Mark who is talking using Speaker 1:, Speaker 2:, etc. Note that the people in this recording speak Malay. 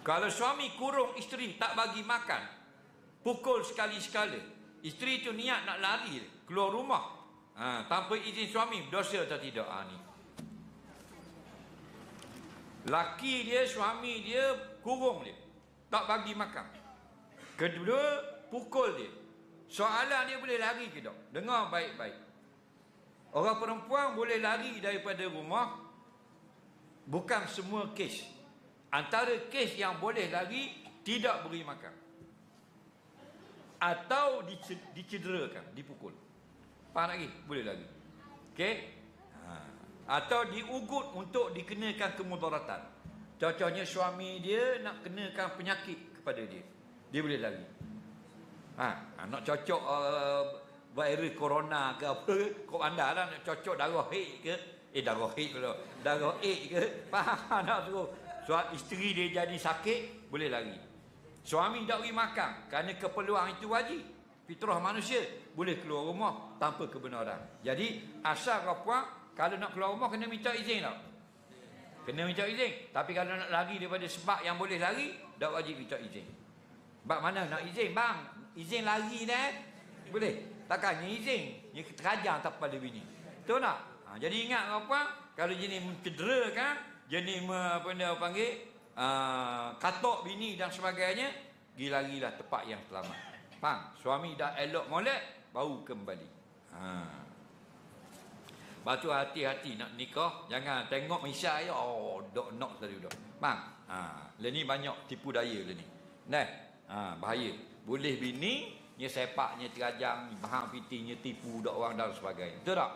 Speaker 1: Kalau suami kurung isteri, tak bagi makan, pukul sekali-sekala, isteri tu niat nak lari keluar rumah, tanpa izin suami, dosa atau tidak? Ni laki dia, suami dia kurung dia, tak bagi makan. Kedua, pukul dia. Soalan dia, boleh lari ke tak? Dengar baik-baik. Orang perempuan boleh lari daripada rumah. Bukan semua kes. Antara kes yang boleh lari, tidak beri makan, atau dicederakan, dipukul. Faham lagi? Boleh lagi. Okey? Atau diugut untuk dikenakan kemudaratan. Contohnya suami dia nak kenakan penyakit kepada dia, dia boleh lari. Nak cocok virus corona ke apa, kau anda lah nak cocok darah hit ke, darah hit pula, darah ke, faham tak tu? Isteri dia jadi sakit, boleh lari. Suami tak beri makan kerana keperluan itu wajib, fitrah manusia, boleh keluar rumah tanpa kebenaran. Jadi asal perempuan kalau nak keluar rumah kena minta izin tak? Kena minta izin. Tapi kalau nak lari daripada sebab yang boleh lari, tak wajib minta izin. Sebab mana nak izin? Bang, izin lari dah, boleh? Takkan ni izin, ni terajang tak pada bini. Betul tak? Jadi ingat apa? Kalau jenis mencederakan, jenis apa dia panggil, katok bini dan sebagainya, larilah tempat yang selamat. Faham? Suami dah elok molek, baru kembali. Batu hati-hati nak nikah, jangan tengok Malaysia ya, dok nak tadi dah. Faham? Ni banyak tipu daya ni. Bahaya. Boleh bini nya sepaknya terajang, bahang pitinya tipu dak orang dan sebagainya. Betul tak?